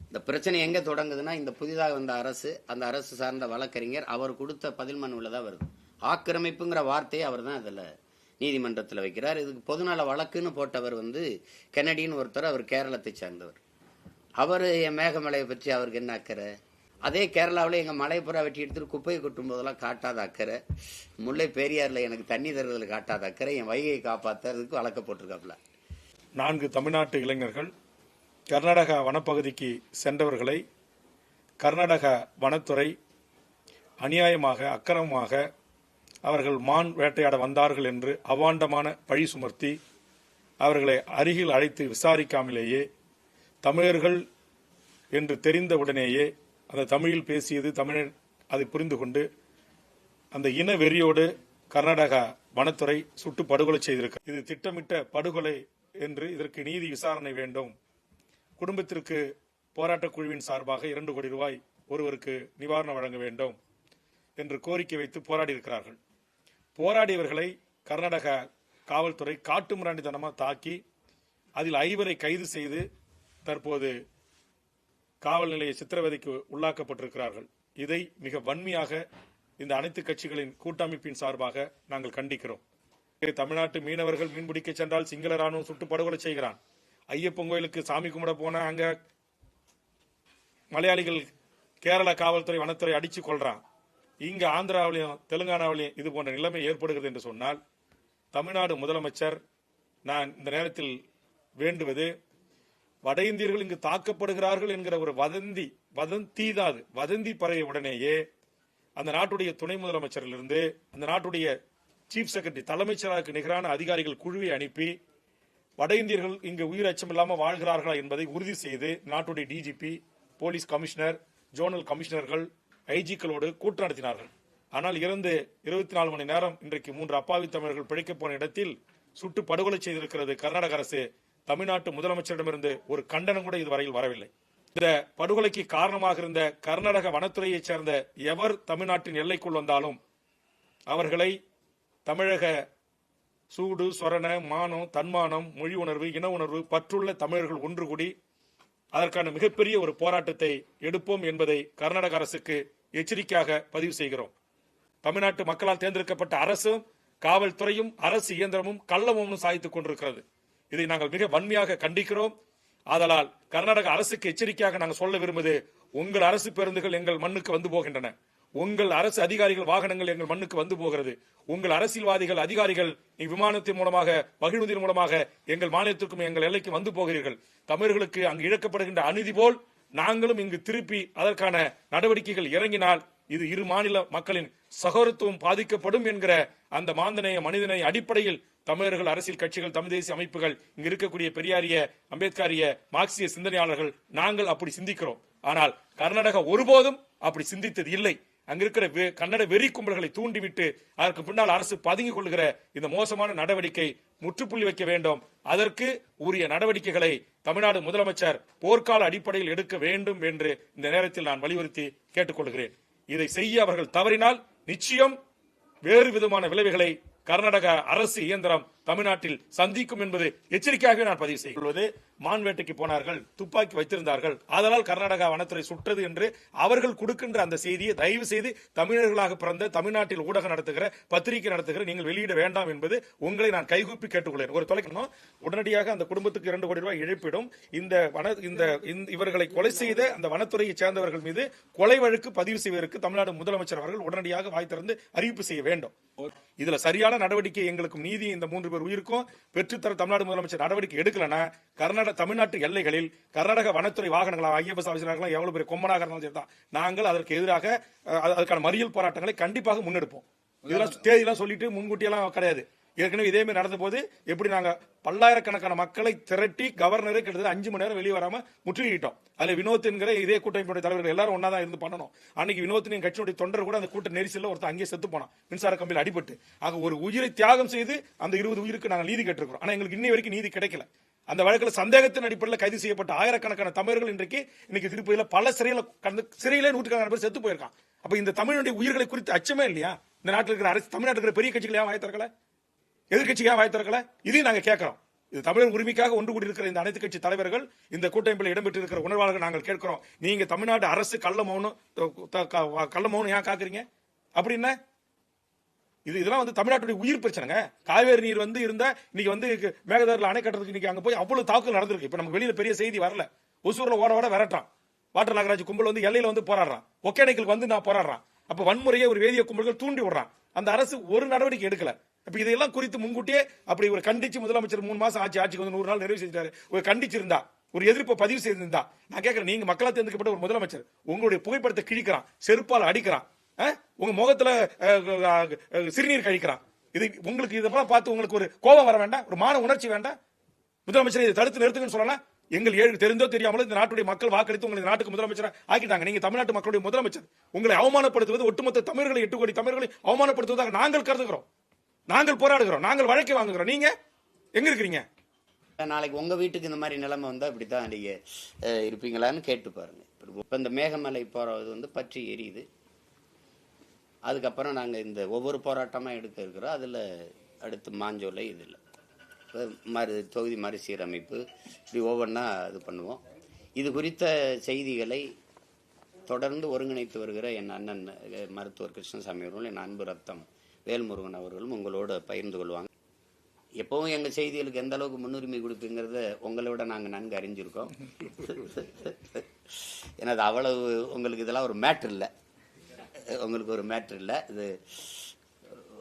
இந்த பிரச்சனை எங்க தொடங்குதுன்னா, இந்த புதிதாக வந்த அரசு, அந்த அரசு சார்ந்த வழக்கறிஞர் அவர் கொடுத்த பதில் மனுவில் தான் வருது. ஆக்கிரமிப்புங்கிற வார்த்தையை அவர் தான் அதில் நீதிமன்றத்தில் வைக்கிறார். இதுக்கு பொதுநல வழக்குன்னு போட்டவர் கெனடின்னு ஒருத்தர், அவர் கேரளத்தை சார்ந்தவர். அவர் என் மேகமலையை பற்றி அவருக்கு என்ன அக்கறை? அதே கேரளாவில் எங்கள் மலைப்புறா வெட்டி எடுத்துட்டு குப்பையை கொட்டும் போதெல்லாம் காட்டாத அக்கறை, முல்லை பெரியாரில் எனக்கு தண்ணி தருவதில் காட்டாத அக்கறை, என் வைகையை காப்பாற்றுறதுக்கு வழக்க போட்டிருக்காப்புல. 4 தமிழ்நாட்டு இளைஞர்கள் கர்நாடகா வனப்பகுதிக்கு சென்றவர்களை கர்நாடக வனத்துறை அநியாயமாக அக்கிரமமாக அவர்கள் மான் வேட்டையாட வந்தார்கள் என்று அவாண்டமான பழி சுமர்த்தி அவர்களை அருகில் அழைத்து விசாரிக்காமலேயே தமிழர்கள் என்று தெரிந்தவுடனேயே அந்த தமிழில் பேசியது தமிழர் அதை புரிந்து கொண்டு அந்த இன வெறியோடு கர்நாடகா வனத்துறை சுட்டு படுகொலை செய்திருக்கிறது. இது திட்டமிட்ட படுகொலை என்று இதற்கு நீதி விசாரணை வேண்டும். குடும்பத்திற்கு போராட்டக் குழுவின் சார்பாக 2 கோடி ரூபாய் ஒருவருக்கு நிவாரணம் வழங்க வேண்டும் என்று கோரிக்கை வைத்து போராடி இருக்கிறார்கள். போராடியவர்களை கர்நாடக காவல்துறை காட்டு மிராண்டித்தனமாக தாக்கி அதில் 5 கைது செய்து தற்போது காவல் நிலைய சித்திரவதைக்கு உள்ளாக்கப்பட்டிருக்கிறார்கள். இதை மிக வன்மையாக இந்த அனைத்து கட்சிகளின் கூட்டமைப்பின் சார்பாக நாங்கள் கண்டிக்கிறோம். தமிழ்நாட்டு மீனவர்கள் மீன்பிடிக்க சென்றால் சிங்கள ராணுவம் சுட்டு படுகொலை செய்கிறான். ஐயப்பன் கோயிலுக்கு சாமி கும்பிட போன அங்க மலையாளிகள் கேரள காவல்துறை வனத்துறை அடிச்சு கொள்றான். இங்க ஆந்திராவிலையும் தெலுங்கானாவிலையும் இது போன்ற நிலைமை ஏற்படுகிறது என்று சொன்னால் தமிழ்நாடு முதலமைச்சர் நான் இந்த நேரத்தில் வேண்டுவது, வட இந்தியர்கள் இங்கு தாக்கப்படுகிறார்கள் என்கிற ஒரு வதந்தி பரவிய உடனேயே அந்த நாட்டுடைய துணை முதலமைச்சரிலிருந்து அந்த நாட்டுடைய சீஃப் செக்ரட்டரி தலைமைச் செயலாளருக்கு நிகரான அதிகாரிகள் குழுவை அனுப்பி வட இந்தியர்கள் இங்கு உயிர் அச்சம் இல்லாமல் வாழ்கிறார்களா என்பதை உறுதி செய்து நாட்டுடைய டிஜிபி, போலீஸ் கமிஷனர், ஜோனல் கமிஷனர்கள், ஐஜிக்களோடு கூட்டம் நடத்தினார்கள். ஆனால் இறந்து 24 மணி நேரம் இன்றைக்கு 3 அப்பாவி தமிழர்கள் பிழைக்கப் போன இடத்தில் சுட்டு படுகொலை செய்திருக்கிறது கர்நாடக அரசு. தமிழ்நாட்டு முதலமைச்சரிடமிருந்து ஒரு கண்டனம் கூட இதுவரையில் வரவில்லை. இந்த படுகொலைக்கு காரணமாக இருந்த கர்நாடக வனத்துறையைச் சேர்ந்த எவர் தமிழ்நாட்டின் எல்லைக்குள் வந்தாலும் அவர்களை தமிழக சூடு, சொரண, மானம், தன்மானம், மொழி உணர்வு, இன உணர்வு பற்றுள்ள தமிழர்கள் ஒன்று கூடி அதற்கான மிகப்பெரிய ஒரு போராட்டத்தை எடுப்போம் என்பதை கர்நாடக அரசுக்கு எச்சரிக்கையாக பதிவு செய்கிறோம். தமிழ்நாட்டு மக்களால் தேர்ந்தெடுக்கப்பட்ட அரசும் காவல்துறையும் அரசு இயந்திரமும் கள்ளமும் சாய்த்துக் கொண்டிருக்கிறது. இதை நாங்கள் மிக வன்மையாக கண்டிக்கிறோம். ஆதலால் கர்நாடக அரசுக்கு எச்சரிக்கையாக நாங்கள் சொல்ல விரும்புவது, உங்கள் அரசு பேருந்துகள் எங்கள் மண்ணுக்கு வந்து போகின்றன, உங்கள் அரசு அதிகாரிகள் வாகனங்கள் எங்கள் மண்ணுக்கு வந்து போகிறது, உங்கள் அரசியல்வாதிகள் அதிகாரிகள் விமானத்தின் மூலமாக மகிழ்வதன் மூலமாக எங்கள் மாநிலத்திற்கும் எங்கள் எல்லைக்கு வந்து போகிறீர்கள். தமிழர்களுக்கு அங்கு இழக்கப்படுகின்ற அநீதி போல் நாங்களும் இங்கு திருப்பி அதற்கான நடவடிக்கைகள் இறங்கினால் இது இரு மாநில மக்களின் சகோதரத்துவம் பாதிக்கப்படும் என்கிற அந்த மாந்தநேய மனிதநேய அடிப்படையில் தமிழர்கள், அரசியல் கட்சிகள், தமிழ் தேசிய அமைப்புகள், இங்கு இருக்கக்கூடிய பெரியாரிய, அம்பேத்கரிய, மார்க்சிய சிந்தனையாளர்கள் நாங்கள் அப்படி சிந்திக்கிறோம். ஆனால் கர்நாடகா ஒருபோதும் அப்படி சிந்தித்தது இல்லை. அங்க இருக்கிற கன்னட வெறி கும்பல்களை தூண்டிவிட்டு அதற்கு பின்னால் அரசு பதுங்கிக் கொள்கிற இந்த மோசமான நடவடிக்கை முற்றுப்புள்ளி வைக்க வேண்டும். அதற்கு உரிய நடவடிக்கைகளை தமிழ்நாடு முதலமைச்சர் போர்க்கால அடிப்படையில் எடுக்க வேண்டும் என்று இந்த நேரத்தில் நான் வலியுறுத்தி கேட்டுக்கொள்கிறேன். இதை செய்ய அவர்கள் தவறினால் நிச்சயம் வேறு விதமான விளைவுகளை கர்நாடக அரசு இயந்திரம் தமிழ்நாட்டில் சந்திக்கும் என்பது எச்சரிக்கையாக நான் பதிவு செய்வது. மான் வேட்டைக்கு போனார்கள், துப்பாக்கி வைத்திருந்தார்கள், அதனால் கர்நாடகா வனத்துறை சுட்டது என்று அவர்கள் கொடுக்கின்ற அந்த செய்தியை தயவு செய்து தமிழர்களாக பிறந்த தமிழ்நாட்டில் ஊடகம் நடத்துகிற, பத்திரிகை நடத்துகிற நீங்கள் வெளியிட வேண்டாம் என்பது உங்களை நான் கைகூப்பி கேட்டுக்கொள்கிறேன். ஒரு தொலைக்கணும், உடனடியாக அந்த குடும்பத்துக்கு 2 கோடி ரூபாய் இழப்பீடும், இவர்களை கொலை செய்த அந்த வனத்துறையை சேர்ந்தவர்கள் மீது கொலை வழக்கு பதிவு செய்வதற்கு தமிழ்நாடு முதலமைச்சர் அவர்கள் உடனடியாக வாய் திறந்து அறிவிப்பு செய்ய வேண்டும். இதுல சரியான நடவடிக்கை எங்களுக்கும் நீதி இந்த 3 பேர் உயிருக்கும் பெற்றுத்தர தமிழ்நாடு முதலமைச்சர் நடவடிக்கை எடுக்கலன்னா தமிழ்நாட்டு எல்லைகளில் கர்நாடக வனத்துறை வாகனங்கள் ஐஎஃப்எஸ் ஆஃபீஸர்கள் எவ்வளவு பெரிய கொம்பனாக இருந்தாலும் சரிதான், நாங்கள் அதற்கு எதிராக அதற்கான மறியல் போராட்டங்களை கண்டிப்பாக முன்னெடுப்போம். இதெல்லாம் தேதியெல்லாம் சொல்லிட்டு முன்கூட்டியெல்லாம் கிடையாது. ஏற்கனவே இதே மாதிரி நடந்த போது எப்படி நாங்க பல்லாயிரக்கணக்கான மக்களை திரட்டி கவர்னரை கிட்டத்தட்ட 5 மணி நேரம் வெளியே வராம முற்றுகிட்டோம். அதுல வினோத் என்கிற இதே கூட்டமைப்புடைய தலைவர்கள் எல்லாரும் ஒன்னாதான் இருந்து பண்ணணும். அன்னைக்கு வினோத்தின் கட்சியுடைய தொண்டர் கூட அந்த கூட்ட நெரிசல்ல ஒருத்தர் அங்கேயே செத்து போனான், மின்சார கம்பியில் அடிபட்டு. ஆக ஒரு உயிரை தியாகம் செய்து அந்த 20 உயிருக்கு நாங்கள் நீதி கேட்டிருக்கிறோம். ஆனா எங்களுக்கு இன்னை வரைக்கும் நீதி கிடைக்கல. அந்த வழக்கில் சந்தேகத்தின் அடிப்படையில் கைது செய்யப்பட்ட ஆயிரக்கணக்கான தமிழர்கள் இன்னைக்கு திருப்பதியில பல சிறையில 100 பேர் செத்து போயிருக்கான். அப்ப இந்த தமிழுடைய உயிர்களை குறித்து அச்சமே இல்லையா? இந்த நாட்டில் இருக்கிற அரசு, தமிழ்நாட்டில் இருக்கிற பெரிய கட்சிகள் ஏன் வாய் திறக்கல? எதிர்கட்சிக்காக வாய் திறக்கல? இதையும் நாங்க கேட்கிறோம். இது தமிழர் உரிமைக்காக ஒன்று கூடியிருக்கிற இந்த அனைத்து கட்சி தலைவர்கள் இந்த கூட்டமைப்பில் இடம்பெற்றிருக்கிற உணர்வாளர்கள் நாங்கள் கேட்கிறோம். நீங்க தமிழ்நாடு அரசு கள்ள மௌனம் ஏன் காக்குறீங்க அப்படின்னா? இதெல்லாம் வந்து தமிழ்நாட்டுடைய உயிர் பிரச்சனைங்க. காவேரி நீர் வந்து இருந்தா இன்னைக்கு மேகதாதுல அணை கட்டுறதுக்கு இன்னைக்கு அங்க போய் அவ்வளவு தாக்குதல் நடந்திருக்கு. இப்ப நமக்கு வெளியில பெரிய செய்தி வரல. ஒசூர்ல ஓட விரட்டான் வாட்டர் நாகராஜ் கும்பல் வந்து எல்லையில வந்து போராடுறான். ஒகேனக்கலுக்கு வந்து நான் போராடுறான். அப்ப வன்முறையை ஒரு வேதிய கும்பல்கள் தூண்டி விடுறான். அந்த அரசு ஒரு நடவடிக்கை எடுக்கல. அப்ப இதெல்லாம் குறித்து முன்கூட்டியே அப்படி ஒரு கண்டிச்சு முதலமைச்சர் 3 மாசம் ஆட்சிக்கு வந்து 100 நாள் நிறைவு செஞ்சாரு. ஒரு கண்டிச்சிருந்தா, ஒரு எதிர்ப்பை பதிவு செய்திருந்தா, நான் கேட்கிறேன், நீங்க மக்களால் தேர்ந்தெடுக்கப்பட்ட ஒரு முதலமைச்சர் உங்களுடைய புகைப்படத்தை கிழிக்கிறான், செருப்பால் அடிக்கிறான், உங்க முகத்துல சிறுநீர் கழிக்கிறான். இது உங்களுக்கு இதெல்லாம் பார்த்து உங்களுக்கு ஒரு கோபம் வர வேண்டாம்? ஒரு மான உணர்ச்சி வேண்டாம்? முதலமைச்சர் இதை தடுத்து நிறுத்துங்கன்னு சொல்லலாம். எங்கள் தெரிந்தோ தெரியாமலோ இந்த நாட்டுடைய மக்கள் வாக்களித்து உங்களை நாட்டுக்கு முதலமைச்சர் ஆக்கிட்டாங்க. நீங்க தமிழ்நாட்டு மக்களுடைய முதலமைச்சர். உங்களை அவமானப்படுத்துவது, ஒட்டுமொத்த தமிழர்களை 8 கோடி தமிழர்களை அவமானப்படுத்துவதாக நாங்கள் கருதுகிறோம். நாங்கள் போராடுகிறோம், நாங்கள் வழக்கை வாங்குகிறோம். நீங்க எங்க இருக்கிறீங்க? நாளைக்கு உங்க வீட்டுக்கு இந்த மாதிரி நிலைமை வந்தா இப்படித்தான் நீங்க இருப்பீங்களான்னு கேட்டு பாருங்க. இப்ப இந்த மேகமலை போறது வந்து பற்றி எரியுது. அதுக்கப்புறம் நாங்கள் இந்த ஒவ்வொரு போராட்டமாக எடுக்க இருக்கிறோம். அதில் அடுத்து மாஞ்சோலை, இதில் தொகுதி மறுசீரமைப்பு, இப்படி ஒவ்வொன்றா இது பண்ணுவோம். இது குறித்த செய்திகளை தொடர்ந்து ஒருங்கிணைத்து வருகிற என் அண்ணன் மருத்துவர் கிருஷ்ணசாமி அவர்களும், என் அன்பு ரத்தம் வேல்முருகன் அவர்களும் உங்களோட பகிர்ந்து கொள்வாங்க. எப்பவும் எங்கள் செய்திகளுக்கு எந்த அளவுக்கு முன்னுரிமை கொடுப்பீங்கிறத உங்களை விட நாங்கள் நன்கு அறிஞ்சிருக்கோம். ஏன்னா அது அவ்வளவு உங்களுக்கு இதெல்லாம் ஒரு மேட்ரு இல்லை. உங்களுக்கு ஒரு மேட்ரு இல்லை. இது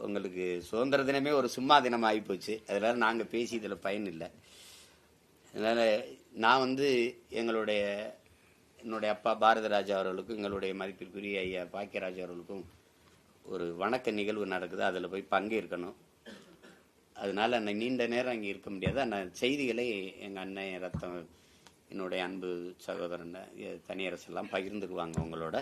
உங்களுக்கு சுதந்திர தினமே ஒரு சும்மா தினம் ஆகிப்போச்சு. அதனால நாங்கள் பேசி இதில் பயன் இல்லை. அதனால் நான் வந்து என்னுடைய அப்பா பாரதராஜா அவர்களுக்கும் எங்களுடைய மதிப்பிற்குரிய ஐயா பாக்கியராஜ் அவர்களுக்கும் ஒரு வணக்க நிகழ்வு நடக்குது. அதில் போய் பங்கேற்கணும். அதனால நீண்ட நேரம் அங்கே இருக்க முடியாது. அந்த செய்திகளை எங்கள் அண்ணன் ரத்தம், என்னுடைய அன்பு சகோதரன் தனியரசெல்லாம் பகிர்ந்துக்குவாங்க உங்களோட.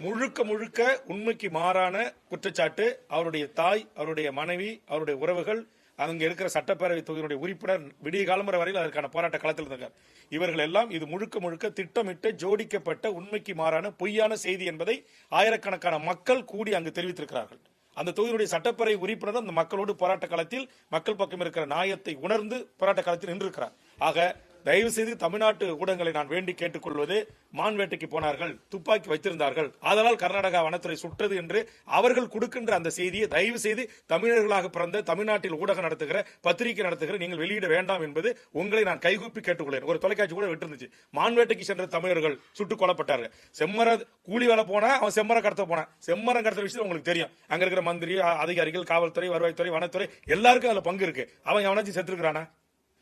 முழுக்க உண்மைக்கு மாறான குற்றச்சாட்டு. அவருடைய தாய், அவருடைய மனைவி, அவருடைய உறவுகள், அங்க இருக்கிற சட்டப்பேரவை தொகுதியினுடைய உறுப்பினர் விடிய காலம்பரை வரையில் அதற்கான போராட்ட களத்தில் இருக்கார். இவர்கள் எல்லாம் இது முழுக்க திட்டமிட்ட ஜோடிக்கப்பட்ட உண்மைக்கு மாறான பொய்யான செய்தி என்பதை ஆயிரக்கணக்கான மக்கள் கூடி அங்கு தெரிவித்திருக்கிறார்கள். அந்த தொகுதியுடைய சட்டப்பேரவை உறுப்பினர் அந்த மக்களோடு போராட்ட களத்தில் மக்கள் பக்கம் இருக்கிற நியாயத்தை உணர்ந்து போராட்ட களத்தில் நின்றிருக்கிறார். ஆக தயவு செய்து தமிழ்நாட்டு ஊடகங்களை நான் வேண்டி கேட்டுக்கொள்வது, மான்வேட்டைக்கு போனார்கள், துப்பாக்கி வைத்திருந்தார்கள், அதனால் கர்நாடகா வனத்துறை சுட்டது என்று அவர்கள் கொடுக்கின்ற அந்த செய்தியை தயவு செய்து தமிழர்களாக பிறந்த தமிழ்நாட்டில் ஊடகம் நடத்துகிற, பத்திரிகை நடத்துகிற நீங்கள் வெளியிட வேண்டாம் என்பது உங்களை நான் கைகூப்பி கேட்டுக்கொள்கிறேன். ஒரு தொலைக்காட்சி கூட விட்டுருந்துச்சு, மான்வேட்டைக்கு சென்ற தமிழர்கள் சுட்டுக் கொல்லப்பட்டார்கள். செம்மர கூலி வேலை போனா அவன் செம்மரம் கடத்த போனான். செம்மரம் கடத்த விஷயம் உங்களுக்கு தெரியும். அங்க இருக்கிற மந்திரி, அதிகாரிகள், காவல்துறை, வருவாய்த்துறை, வனத்துறை எல்லாருக்கும் அதுல பங்கு இருக்கு. அவன் எவனாச்சும் செத்துருக்கிறானா?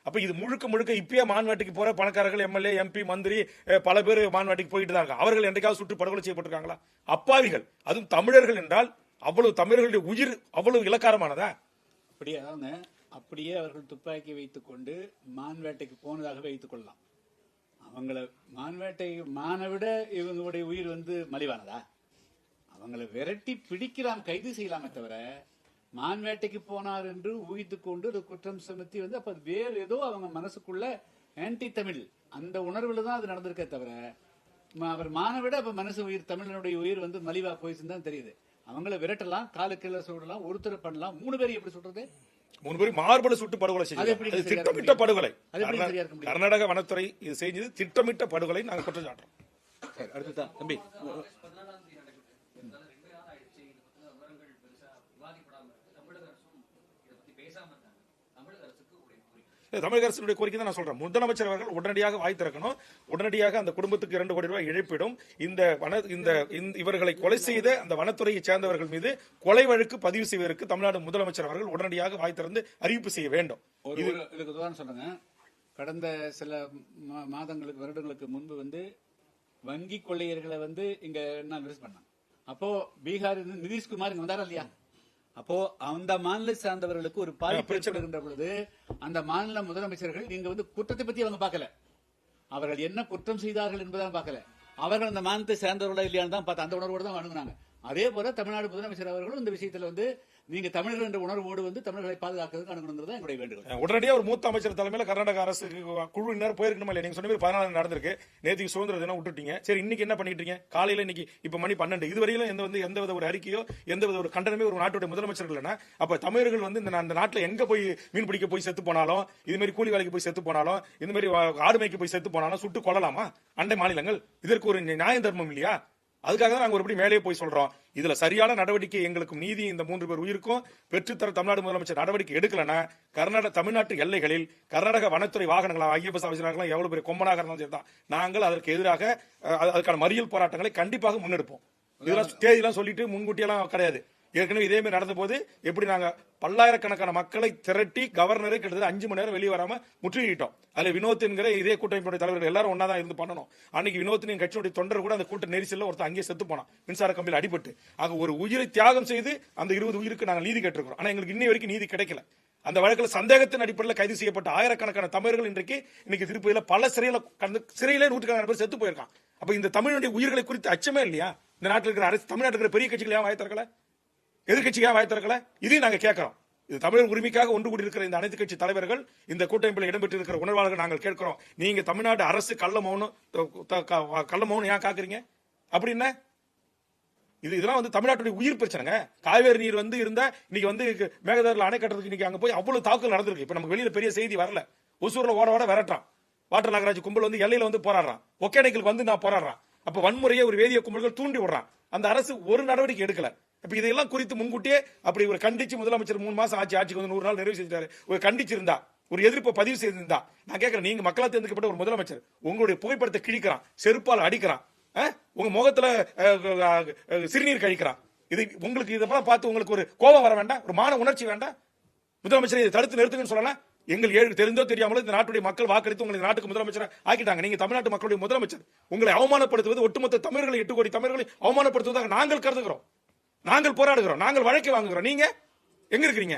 அப்ப இது முழுக்க இப்பயே மான்வேட்டைக்கு போற பணக்காரர்கள், எம்எல்ஏ, எம்பி, மந்திரி பல பேர் மான்வேட்டைக்கு போயிட்டு தான் இருக்காங்க. அவர்கள் என்றைக்காவது சுட்டு படுகொலை செய்யப்பட்டிருக்காங்களா? அப்பாவிகள். அதுவும் தமிழர்கள் என்றால் அவ்வளவு தமிழர்களுடைய உயிர் அவ்வளவு இலக்காரமானதா? அப்படியே அவர்கள் துப்பாக்கி வைத்துக் கொண்டு மான்வேட்டைக்கு போனதாக வைத்துக் கொள்ளலாம். அவங்கள மானை விட இவங்களுடைய உயிர் வந்து மலிவானதா? அவங்களை விரட்டி பிடிக்கலாம், கைது செய்யலாமே தவிர மான்வேட்டைக்கு போனார் என்று ஊகித்துக் கொண்டு ஒரு குற்றம் சுமத்தி வந்து அப்ப வேறு ஏதோ அவங்க மனசுக்குள்ள ஆன்டி தமிழ் அந்த உணர்வுல தான் அது நடந்திருக்கே தவிர அவர் மானை விட அப்ப மனசு உயிர், தமிழனுடைய உயிர் வந்து மலிவா போயிடுச்சுன்னு தான் தெரியுது. அவங்கள விரட்டலாம், காலுக்குள்ள சுடலாம், ஒருத்தர் பண்ணலாம், 3 பேர் எப்படி சொல்றது? 3 பேர் மார்பல சுட்டு படுகொலை செய்யறது திட்டமிட்ட படுகொலை. கர்நாடக வனத்துறை இது செஞ்சது திட்டமிட்ட படுகொலை. நாங்க குற்றம் சாட்டுறோம். அடுத்துதான் தம்பி தமிழக அரசுடைய கோரிக்கை தான் நான் சொல்றேன். முதலமைச்சர் அவர்கள் உடனடியாக வாய் திறக்கணும். உடனடியாக அந்த குடும்பத்துக்கு 2 கோடி ரூபாய் இழப்பீடும், இவர்களை கொலை செய்த அந்த வனத்துறையை சேர்ந்தவர்கள் மீது கொலை வழக்கு பதிவு செய்வதற்கு தமிழ்நாடு முதலமைச்சர் அவர்கள் உடனடியாக வாய் திறந்து அறிவிப்பு செய்ய வேண்டும். இதுக்கு உதாரணம் சொல்லுங்க. கடந்த சில மாதங்களுக்கு, வருடங்களுக்கு முன்பு வந்து வங்கி கொள்ளையர்களை வந்து இங்க பண்ணாங்க. அப்போ பீகார் நிதிஷ்குமார் இங்க வந்தாரா இல்லையா? அப்போ அந்த மாநில சார்ந்தவர்களுக்கு ஒரு பாதிப்பு ஏற்படுகின்ற பொழுது அந்த மாநில முதலமைச்சர்கள் நீங்க வந்து குற்றத்தை பத்தி அவங்க பார்க்கல, அவர்கள் என்ன குற்றம் செய்தார்கள் என்பதான் பார்க்கல, அவர்கள் அந்த மாநிலத்தை சேர்ந்தவர்களா இல்லையான்னு தான் பார்த்து அந்த உணர்வோடு தான் வணங்குனாங்க. அதே போல தமிழ்நாடு முதலமைச்சர் அவர்களும் இந்த விஷயத்துல வந்து நீங்க தமிழர்கள் என்ற உணர்வோடு வந்து தமிழர்களை பாதுகாக்கிறதுக்கு அணுகணுங்கிறது தான் என்னுடைய வேண்டுகோள். உடனடியா ஒரு மூத்த அமைச்சர் தலைமையில கர்நாடக அரசு குழுவினர் போயிருக்கணுமா இல்லையா? நீங்க சொன்ன மாதிரி 14 நடந்திருக்கு. நேற்றுக்கு சுதந்திர தினம் விட்டுட்டீங்க. சரி, இன்னைக்கு என்ன பண்ணிட்டு இருக்கீங்க? காலையில இன்னைக்கு இப்ப மணி 12 இதுவரையிலும் எந்தவித ஒரு அறிக்கையோ எந்தவித ஒரு கண்டனமே ஒரு நாட்டுடைய முதலமைச்சர்கள் இல்லைன்னா அப்ப தமிழர்கள் வந்து இந்த நாட்டுல எங்க போய் மீன் பிடிக்க போய் செத்து போனாலும், இது மாதிரி கூலி வேலைக்கு போய் செத்து போனாலும், இந்த மாதிரி ஆடு மேய்க்கு போய் செத்து போனாலும் சுட்டு கொள்ளலாமா அண்டை மாநிலங்கள்? இதற்கு ஒரு நியாயம் தர்மம் இல்லையா? அதுக்காக தான் நாங்க ஒருபடி மேலே போய் சொல்றோம். இதுல சரியான நடவடிக்கை எங்களுக்கும் நீதி இந்த 3 பேர் உயிருக்கும் பெற்றுத்தர தமிழ்நாடு முதலமைச்சர் நடவடிக்கை எடுக்கலன்னா தமிழ்நாட்டு எல்லைகளில் கர்நாடக வனத்துறை வாகனங்களா ஐஎஃப்எஸ் ஆஃபீஸர்களாம் எவ்வளவு பெரிய கொம்பனாக இருந்தாலும் சரிதான் நாங்கள் அதற்கு எதிராக அதுக்கான மறியல் போராட்டங்களை கண்டிப்பாக முன்னெடுப்போம். இதெல்லாம் தேதியெல்லாம் சொல்லிட்டு முன்கூட்டியெல்லாம் கிடையாது. ஏற்கனவே இதே மாதிரி நடந்த போது எப்படி நாங்க பல்லாயிரக்கணக்கான மக்களை திரட்டி கவர்னரை கிட்டத்தட்ட 5 மணி நேரம் வெளியே வராம முற்றுகிட்டோம். அதுல வினோத் என்கிற இதே கூட்டமைப்புடைய தலைவர்கள் எல்லாரும் ஒன்னாதான் இருந்து பண்ணணும். அன்னைக்கு வினோத் கட்சியுடைய தொண்டர் கூட அந்த கூட்ட நெரிசல்ல ஒருத்தர் அங்கேயே செத்து போனான், மின்சார கம்பியில் அடிபட்டு. ஆக ஒரு உயிரை தியாகம் செய்து அந்த 20 உயிருக்கு நாங்கள் நீதி கேட்டிருக்கிறோம். ஆனா எங்களுக்கு இன்னை வரைக்கும் நீதி கிடைக்கல. அந்த வழக்கில் சந்தேகத்தின் அடிப்படையில் கைது செய்யப்பட்ட ஆயிரக்கணக்கான தமிழர்கள் இன்னைக்கு திருப்பதியில பல சிறையில 100கணக்கான பேர் செத்து போயிருக்கான். அப்ப இந்த தமிழுடைய உயிர்களை குறித்து அச்சமே இல்லையா? இந்த நாட்டில் இருக்கிற அரசு, தமிழ்நாட்டில் இருக்கிற பெரிய கட்சிகள் ஏன் வாய் திறக்கல? எதிர்கட்சிக்காக வாய் திறக்கல? இதையும் நாங்க கேட்கிறோம். இது தமிழர் உரிமைக்காக ஒன்று கூடியிருக்கிற இந்த அனைத்து கட்சி தலைவர்கள், இந்த கூட்டமைப்பில் இடம்பெற்று இருக்கிற உணர்வாளர்கள் நாங்கள் கேட்கிறோம். நீங்க தமிழ்நாடு அரசு கள்ள மௌனம் ஏன் காக்குறீங்க? அப்படின்னா இதெல்லாம் வந்து தமிழ்நாட்டுடைய உயிர் பிரச்சனைங்க. காவேரி நீர் வந்து இருந்தா இன்னைக்கு வந்து மேகதாதுல அணை கட்டுறதுக்கு இன்னைக்கு அங்க போய் அவ்வளவு தாக்குதல் நடந்திருக்கு. இப்ப நமக்கு வெளியில பெரிய செய்தி வரல. ஒசூர்ல ஓட விரட்டான் வாட்டர் நாகராஜ் கும்பல் வந்து எல்லையில வந்து போராடுறான். ஒகேனக்கலுக்கு வந்து நான் போராடுறான். அப்ப வன்முறையை ஒரு வேதிய கும்பல்கள் தூண்டி விடுறான். அந்த அரசு ஒரு நடவடிக்கை எடுக்கல. இப்ப இதெல்லாம் குறித்து முன்கூட்டியே அப்படி ஒரு கண்டிச்சு முதலமைச்சர் 3 மாசம் ஆட்சிக்கு வந்து 100 நாள் நிறைவு செஞ்சாரு. ஒரு கண்டிச்சிருந்தா, ஒரு எதிர்ப்பை பதிவு செய்திருந்தா, நான் கேட்கிறேன், நீங்க மக்களால் தேர்ந்தெடுக்கப்பட்ட ஒரு முதலமைச்சர் உங்களுடைய புகைப்படத்தை கிழிக்கிறான், செருப்பால் அடிக்கிறான், உங்க முகத்துல சிறுநீர் கழிக்கிறான். இது உங்களுக்கு இதெல்லாம் பார்த்து உங்களுக்கு ஒரு கோபம் வர வேண்டாம்? ஒரு மான உணர்ச்சி வேண்டாம்? முதலமைச்சர் இதை தடுத்து நிறுத்துங்கன்னு சொல்லலாம். எங்கள் தெரிந்தோ தெரியாமலோ இந்த நாட்டுடைய மக்கள் வாக்களித்து உங்களை நாட்டுக்கு முதலமைச்சர் ஆக்கிட்டாங்க. நீங்க தமிழ்நாட்டு மக்களுடைய முதலமைச்சர். உங்களை அவமானப்படுத்துவது, ஒட்டுமொத்த தமிழர்களை 8 கோடி தமிழர்களை அவமானப்படுத்துவதாக நாங்கள் கருதுகிறோம். நாங்கள் போராடுகிறோம், நாங்கள் வழக்கு வாங்குகிறோம். நீங்க எங்க இருக்கிறீங்க?